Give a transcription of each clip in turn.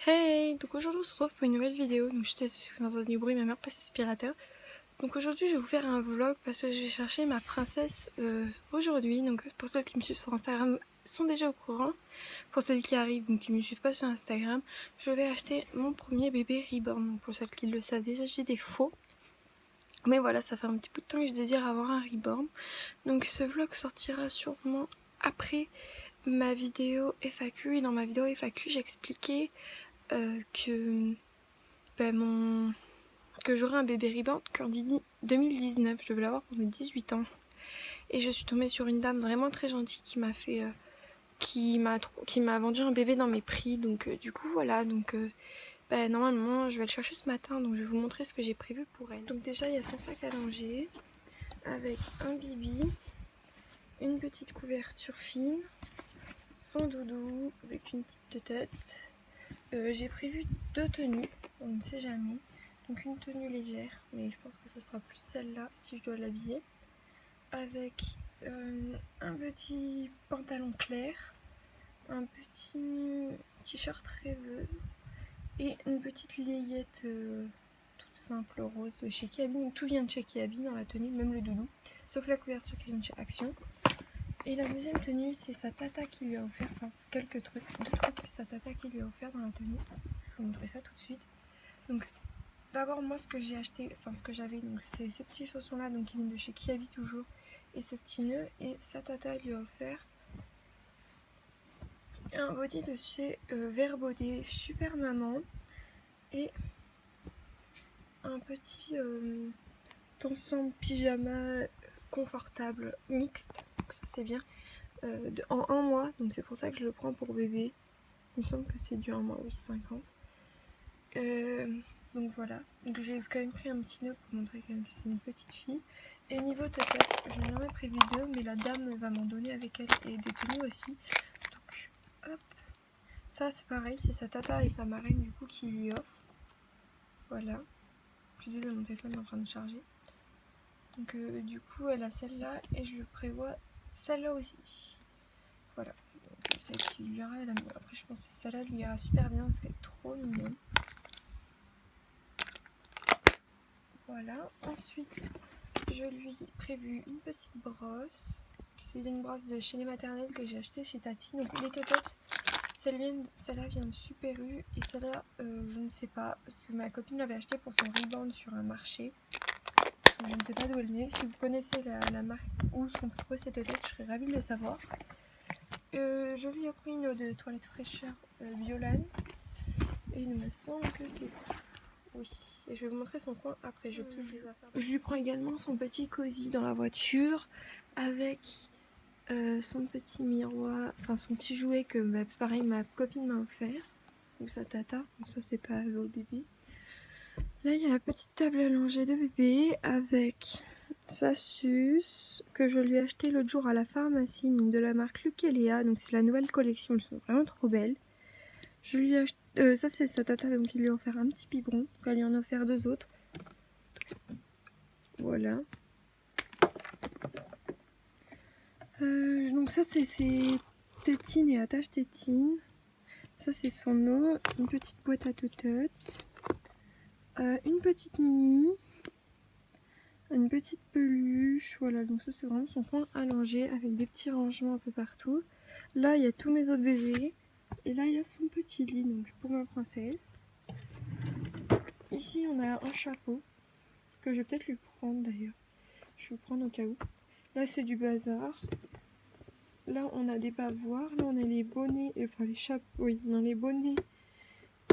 Hey! Donc aujourd'hui on se retrouve pour une nouvelle vidéo. Donc je sais si vous entendez du bruit, ma mère passe aspirateur. Donc aujourd'hui je vais vous faire un vlog parce que je vais chercher ma princesse aujourd'hui. Donc pour ceux qui me suivent sur Instagram sont déjà au courant. Pour celles qui arrivent, donc qui ne me suivent pas sur Instagram, je vais acheter mon premier bébé reborn. Donc pour celles qui le savent déjà, j'ai des faux. Mais voilà, ça fait un petit bout de temps que je désire avoir un reborn. Donc ce vlog sortira sûrement après ma vidéo FAQ. Et dans ma vidéo FAQ j'expliquais que que j'aurai un bébé reborn qu'en 2019, je devais l'avoir pour mes 18 ans. Et je suis tombée sur une dame vraiment très gentille qui m'a fait qui m'a vendu un bébé dans mes prix. Donc du coup voilà, donc normalement je vais le chercher ce matin, donc je vais vous montrer ce que j'ai prévu pour elle. Donc déjà il y a son sac à langer avec un bibi, une petite couverture fine, son doudou avec une petite tête. J'ai prévu deux tenues, on ne sait jamais. Donc une tenue légère, mais je pense que ce sera plus celle-là si je dois l'habiller. Avec un petit pantalon clair, un petit t-shirt rêveuse et une petite layette toute simple rose de chez Kiabi. Donc tout vient de chez Kiabi dans la tenue, même le doudou, sauf la couverture qui vient de chez Action. Et la deuxième tenue, c'est sa tata qui lui a offert, enfin quelques trucs, deux trucs, c'est sa tata qui lui a offert dans la tenue. Je vais vous montrer ça tout de suite. Donc d'abord moi ce que j'ai acheté, enfin ce que j'avais, donc c'est ces petits chaussons là, donc qui viennent de chez Kiabi toujours, et ce petit nœud, et sa tata lui a offert un body de chez Vert Baudet, super maman, et un petit ensemble pyjama confortable mixte, donc ça c'est bien, en un mois, donc c'est pour ça que je le prends pour bébé. Il me semble que c'est du 1 mois, oui, 50. Donc voilà, donc j'ai quand même pris un petit nœud pour montrer que c'est une petite fille. Et niveau toquette, j'en ai prévu deux, mais la dame va m'en donner avec elle et des tenues aussi. Donc hop, ça c'est pareil, c'est sa tata et sa marraine du coup qui lui offre. Voilà, je suis désolée, mon téléphone est en train de charger. Donc du coup elle a celle-là et je lui prévois celle-là aussi. Voilà, donc celle qui lui ira, après je pense que celle-là lui ira super bien parce qu'elle est trop mignonne. Voilà, ensuite je lui ai prévu une petite brosse. C'est une brosse de chez les maternelles que j'ai acheté chez Tati. Donc les totettes, celle-là vient de Super U et celle-là je ne sais pas parce que ma copine l'avait acheté pour son reborn sur un marché. Donc, je ne sais pas d'où elle venait. Si vous connaissez la marque où sont trouvées ces totettes, je serais ravie de le savoir. Je lui ai pris une eau de toilette fraîcheur Biolane et il me semble que c'est oui. Et je vais vous montrer son coin après, je plie les affaires. Je lui prends également son petit cosy dans la voiture avec son petit miroir, enfin son petit jouet que pareil ma copine m'a offert, ou sa tata, donc ça c'est pas le bébé. Là il y a la petite table allongée de bébé avec sa suce que je lui ai acheté l'autre jour à la pharmacie, donc de la marque Luc et Léa, donc c'est la nouvelle collection, elles sont vraiment trop belles. Je lui ai acheté, ça c'est sa tata, donc il lui a offert un petit biberon, donc elle lui en a offert deux autres. Voilà. Donc ça c'est ses tétines et attaches tétines. Ça c'est son eau, une petite boîte à tototes, une petite mini, une petite peluche. Voilà, donc ça c'est vraiment son coin allongé avec des petits rangements un peu partout. Là il y a tous mes autres bébés. Et là il y a son petit lit donc pour ma princesse. Ici on a un chapeau que je vais peut-être lui prendre d'ailleurs. Je vais le prendre au cas où. Là c'est du bazar. Là on a des bavoirs, là on a les bonnets, enfin les chapeaux, oui, non les bonnets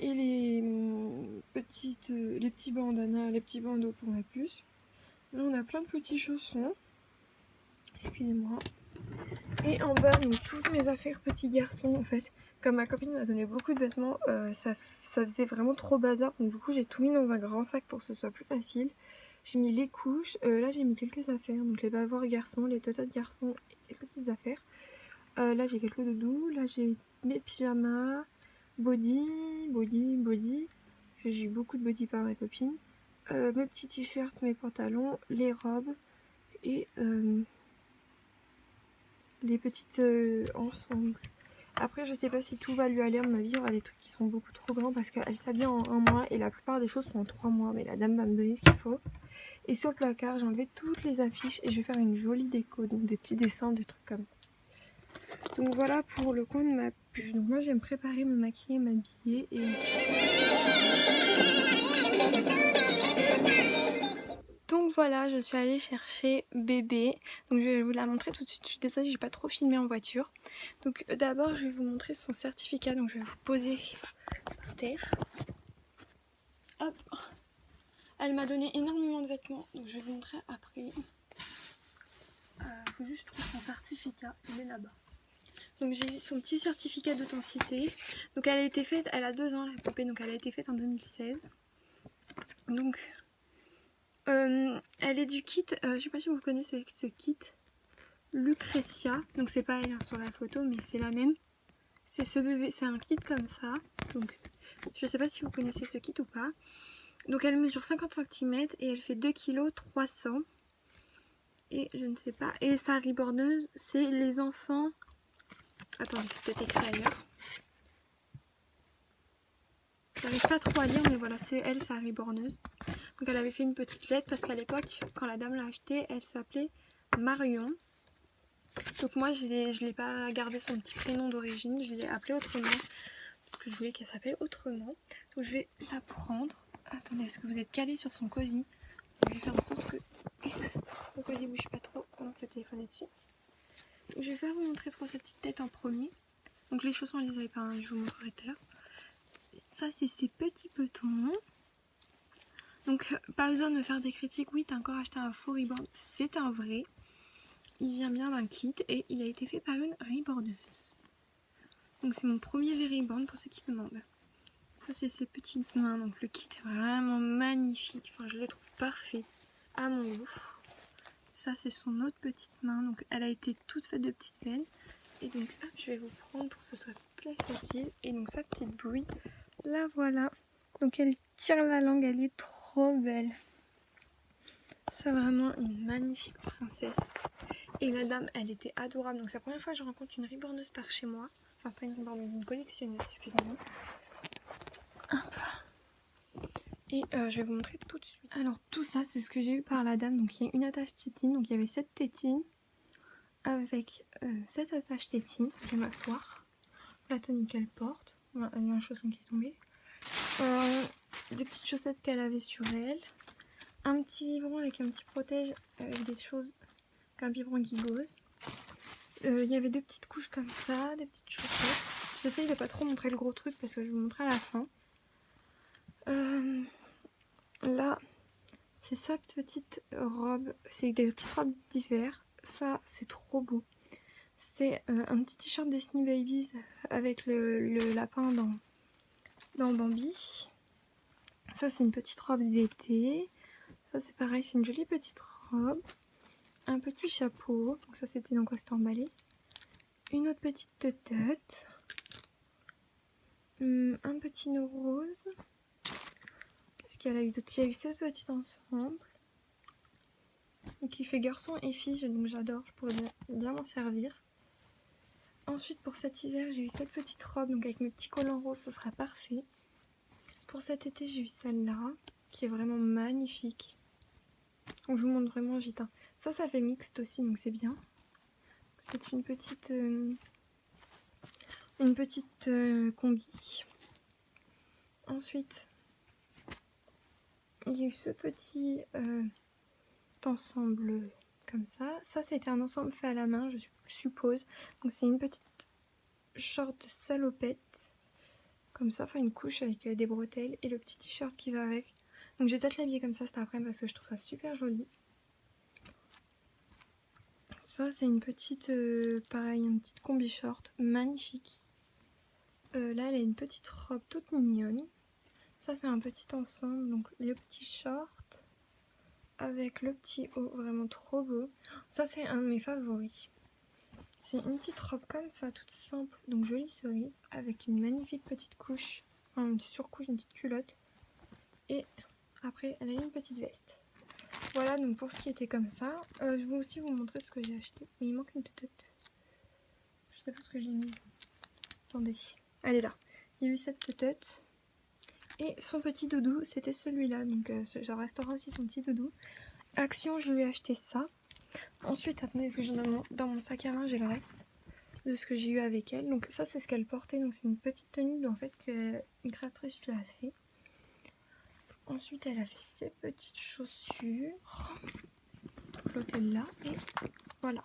et les les petits bandanas, les petits bandeaux pour ma puce. Là on a plein de petits chaussons, excusez-moi. Et en bas donc toutes mes affaires petits garçons en fait. Comme ma copine m'a donné beaucoup de vêtements, ça faisait vraiment trop bazar, donc du coup j'ai tout mis dans un grand sac pour que ce soit plus facile. J'ai mis les couches, là j'ai mis quelques affaires, donc les bavoirs garçons, les tototes garçons et quelques petites affaires. Là j'ai quelques doudous, là j'ai mes pyjamas, body, parce que j'ai eu beaucoup de body par ma copine, mes petits t-shirts, mes pantalons, les robes et les petites ensembles. Après je sais pas si tout va lui aller, à mon avis il y aura des trucs qui sont beaucoup trop grands parce qu'elle s'habille en 1 mois et la plupart des choses sont en 3 mois, mais la dame va me donner ce qu'il faut. Et sur le placard j'ai enlevé toutes les affiches et je vais faire une jolie déco, donc des petits dessins, des trucs comme ça. Donc voilà pour le coin de ma puce. Donc moi je vais me préparer, me maquiller, m'habiller et... Donc voilà, je suis allée chercher bébé. Donc je vais vous la montrer tout de suite. Je suis désolée, j'ai pas trop filmé en voiture. Donc d'abord, je vais vous montrer son certificat. Donc je vais vous poser par terre. Hop. Elle m'a donné énormément de vêtements. Donc je vais vous montrer après. Faut juste trouver son certificat. Il est là-bas. Donc j'ai eu son petit certificat d'authenticité. Donc elle a été faite, elle a 2 ans la poupée. Donc elle a été faite en 2016. Donc... elle est du kit, je sais pas si vous connaissez ce kit, Lucretia, donc c'est pas elle hein, sur la photo mais c'est la même. C'est ce bébé, c'est un kit comme ça, donc je sais pas si vous connaissez ce kit ou pas. Donc elle mesure 50 cm et elle fait 2 kg 300. Et je ne sais pas, et sa riborneuse c'est les enfants, attendez c'est peut-être écrit ailleurs. J'arrive pas trop à lire mais voilà c'est elle sa riborneuse. Donc elle avait fait une petite lettre parce qu'à l'époque quand la dame l'a achetée elle s'appelait Marion. Donc moi je l'ai pas gardé son petit prénom d'origine, je l'ai appelée autrement. Parce que je voulais qu'elle s'appelle autrement. Donc je vais la prendre. Attendez, est-ce que vous êtes calé sur son cosy? Je vais faire en sorte que le cosy bouge pas trop pendant que le téléphone est dessus. Donc je vais faire vous montrer trop sa petite tête en premier. Donc les chaussons on les avait pas, hein, je vous montrerai tout à l'heure. Ça c'est ses petits petons. Donc pas besoin de me faire des critiques. Oui t'as encore acheté un faux riband, c'est un vrai. Il vient bien d'un kit et il a été fait par une ribordeuse. Donc c'est mon premier V-Riband pour ceux qui demandent. Ça c'est ses petites mains, donc le kit est vraiment magnifique. Enfin je le trouve parfait à mon goût. Ça c'est son autre petite main, donc elle a été toute faite de petites veines. Et donc hop, je vais vous prendre pour que ce soit plus facile. Et donc sa petite bouille, la voilà. Donc elle tire la langue, elle est trop belle. C'est vraiment une magnifique princesse. Et la dame, elle était adorable. Donc c'est la première fois que je rencontre une riborneuse par chez moi. Enfin pas une riborneuse, une collectionneuse, excusez-moi. Et je vais vous montrer tout de suite. Alors tout ça, c'est ce que j'ai eu par la dame. Donc il y a une attache tétine. Donc il y avait 7 tétines. Avec 7 attaches tétines. Je vais m'asseoir. La tenue qu'elle porte. Voilà, elle a un chausson qui est tombé. Des petites chaussettes qu'elle avait sur elle. Un petit biberon avec un petit protège avec des choses qu'un biberon gigose. Il y avait 2 petites couches comme ça, des petites chaussettes. J'essaye de pas trop montrer le gros truc parce que je vais vous montrer à la fin. Là, c'est sa petite robe. C'est des petites robes d'hiver. Ça, c'est trop beau. C'est un petit t-shirt Disney Babies avec le lapin dans Bambi. Ça, c'est une petite robe d'été. Ça, c'est pareil, c'est une jolie petite robe. Un petit chapeau. Donc ça, c'était dans quoi c'était emballé. Une autre petite tête. Un petit nœud rose. Qu'est-ce qu'elle a eu d'autre? Il y a eu 7 petits ensembles. Donc il fait garçon et fille, donc j'adore, je pourrais bien m'en servir. Ensuite pour cet hiver j'ai eu cette petite robe, donc avec mes petits collants roses ce sera parfait. Pour cet été j'ai eu celle-là, qui est vraiment magnifique. Donc je vous montre vraiment vite. Hein. Ça fait mixte aussi, donc c'est bien. C'est une petite combi. Ensuite il y a eu ce petit ensemble comme ça. Ça c'était un ensemble fait à la main, je suppose. Donc c'est une petite short de salopette comme ça, enfin une couche avec des bretelles et le petit t-shirt qui va avec. Donc je vais peut-être l'habiller comme ça cet après-midi parce que je trouve ça super joli. Ça c'est une petite pareil, une petite combi short magnifique. Là elle a une petite robe toute mignonne. Ça c'est un petit ensemble, donc le petit short avec le petit haut, vraiment trop beau. Ça c'est un de mes favoris. C'est une petite robe comme ça, toute simple, donc jolie cerise, avec une magnifique petite couche, enfin une surcouche, une petite culotte. Et après, elle a une petite veste. Voilà, donc pour ce qui était comme ça. Je vais aussi vous montrer ce que j'ai acheté. Mais il manque une tête. Je sais pas ce que j'ai mis. Attendez, elle est là. Il y a eu cette peut-être. Et son petit doudou, c'était celui-là. Donc ça restera aussi son petit doudou. Action, je lui ai acheté ça. Ensuite, attendez, parce que dans mon sac à main, j'ai le reste de ce que j'ai eu avec elle. Donc ça, c'est ce qu'elle portait. Donc c'est une petite tenue en fait qu'une créatrice lui a fait. Ensuite, elle a fait ses petites chaussures. L'autre est là. Et voilà.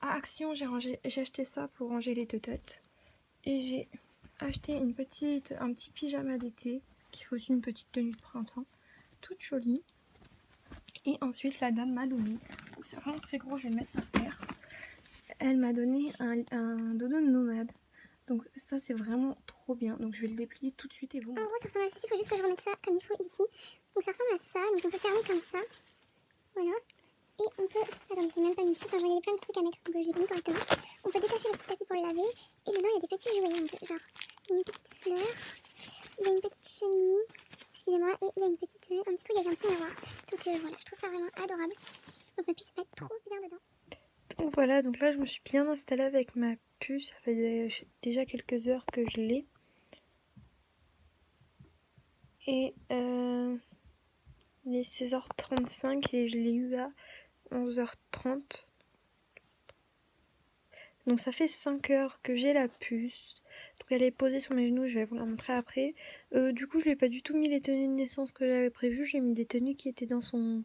À Action, j'ai acheté ça pour ranger les teutotes. Et j'ai acheté un petit pyjama d'été, qui fait aussi une petite tenue de printemps, toute jolie. Et ensuite, la dame m'a donné, donc c'est vraiment très gros, je vais le mettre par terre. Elle m'a donné un dodo nomade. Donc ça, c'est vraiment trop bien. Donc je vais le déplier tout de suite et vous. En gros, ça ressemble à ceci, il faut juste que je remette ça comme il faut ici. Donc ça ressemble à ça, donc on peut fermer comme ça. Voilà. Et on peut... Attends, c'est même pas mis ici, enfin, il y a plein de trucs à mettre, donc je l'ai pas mis correctement. On peut détacher le petit tapis pour le laver. Et dedans, il y a des petits jouets, un peu, genre une petite fleur, il y a une petite chenille, excusez-moi, et il y a un petit truc avec un petit miroir. Donc voilà, je trouve ça vraiment adorable. Donc ma puce va être trop bien dedans. Donc voilà, donc là je me suis bien installée avec ma puce. Ça fait déjà quelques heures que je l'ai. Et il est 16h35 et je l'ai eu à 11h30. Donc ça fait 5 heures que j'ai la puce. Donc elle est posée sur mes genoux, je vais vous la montrer après. Du coup je lui ai pas du tout mis les tenues de naissance que j'avais prévues. J'ai mis des tenues qui étaient dans son...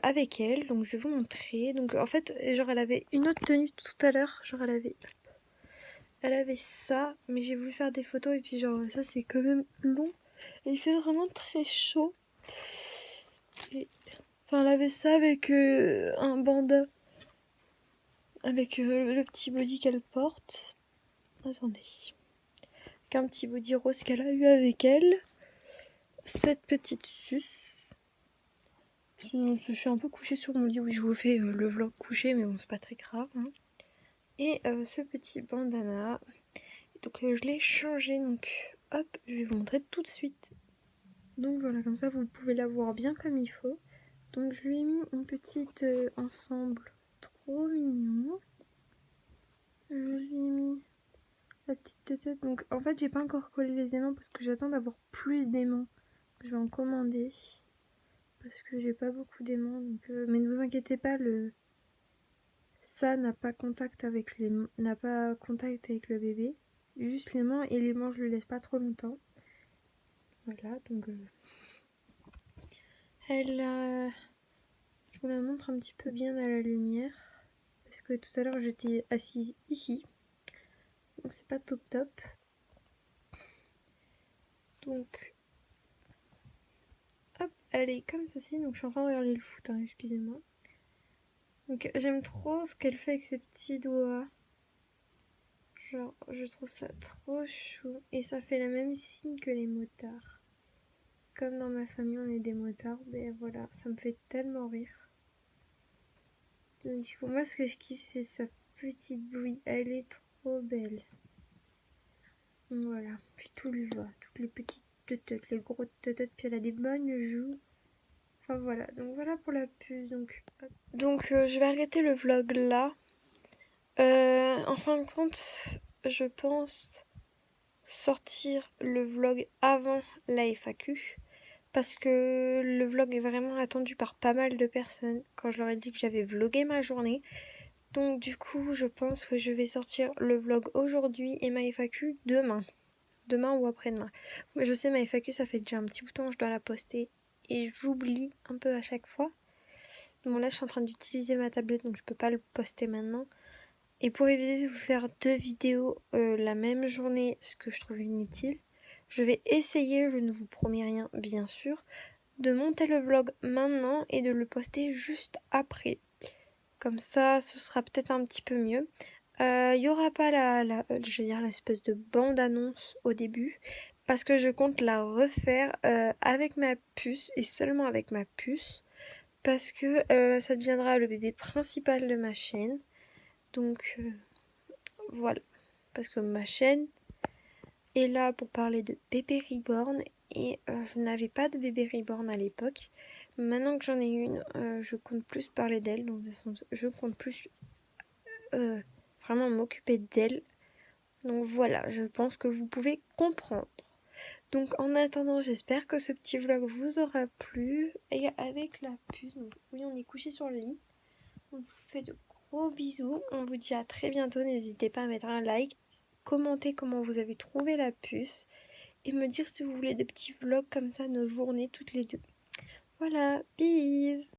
avec elle, donc je vais vous montrer. Donc en fait, genre elle avait une autre tenue tout à l'heure. Genre elle avait ça, mais j'ai voulu faire des photos et puis genre ça c'est quand même long. Et il fait vraiment très chaud. Et... Enfin elle avait ça avec un bandeau. Avec le petit body qu'elle porte. Attendez. Avec un petit body rose qu'elle a eu avec elle. Cette petite suce. Je suis un peu couchée sur mon lit. Oui, je vous fais le vlog couché, mais bon, c'est pas très grave. Hein. Et ce petit bandana. Donc je l'ai changé. Donc hop, je vais vous montrer tout de suite. Donc voilà, comme ça vous pouvez la voir bien comme il faut. Donc je lui ai mis une petite ensemble trop mignon. Je lui ai mis la petite tête. Donc en fait j'ai pas encore collé les aimants parce que j'attends d'avoir plus d'aimants. Je vais en commander. Parce que j'ai pas beaucoup d'aimants. Donc, mais ne vous inquiétez pas, ça n'a pas contact avec le bébé. Juste l'aimant et l'aimant je le laisse pas trop longtemps. Voilà, donc elle je vous la montre un petit peu bien à la lumière. Parce que tout à l'heure j'étais assise ici. Donc c'est pas top top. Donc hop, elle est comme ceci. Donc je suis en train de regarder le foot, hein, excusez-moi. Donc j'aime trop ce qu'elle fait avec ses petits doigts. Genre je trouve ça trop chou. Et ça fait la même signe que les motards. Comme dans ma famille on est des motards. Ben voilà, ça me fait tellement rire. Donc du coup moi ce que je kiffe c'est sa petite bouille. Elle est trop belle. Voilà, puis tout lui va. Toutes les petites têtes, les grosses têtes. Puis elle a des bonnes joues. Enfin voilà, donc voilà pour la puce. Donc je vais arrêter le vlog là. En fin de compte, je pense sortir le vlog avant la FAQ. Parce que le vlog est vraiment attendu par pas mal de personnes. Quand je leur ai dit que j'avais vlogué ma journée. Donc du coup, je pense que je vais sortir le vlog aujourd'hui et ma FAQ demain. Demain ou après-demain. Mais je sais, ma FAQ, ça fait déjà un petit bout de temps, je dois la poster. Et j'oublie un peu à chaque fois. Bon là, je suis en train d'utiliser ma tablette, donc je peux pas le poster maintenant. Et pour éviter de vous faire 2 vidéos la même journée, ce que je trouve inutile, je vais essayer, je ne vous promets rien bien sûr, de monter le vlog maintenant et de le poster juste après. Comme ça, ce sera peut-être un petit peu mieux. Il n'y aura pas je vais dire l'espèce de bande-annonce au début, parce que je compte la refaire avec ma puce et seulement avec ma puce, parce que ça deviendra le bébé principal de ma chaîne. Donc voilà, parce que ma chaîne est là pour parler de bébé reborn et je n'avais pas de bébé reborn à l'époque. Maintenant que j'en ai une, je compte plus parler d'elle, donc je compte plus vraiment m'occuper d'elle. Donc voilà, je pense que vous pouvez comprendre. Donc en attendant, j'espère que ce petit vlog vous aura plu. Et avec la puce, donc oui, on est couché sur le lit. On vous fait de gros bisous. On vous dit à très bientôt. N'hésitez pas à mettre un like, commenter comment vous avez trouvé la puce et me dire si vous voulez des petits vlogs comme ça, nos journées toutes les deux. Voilà, bis!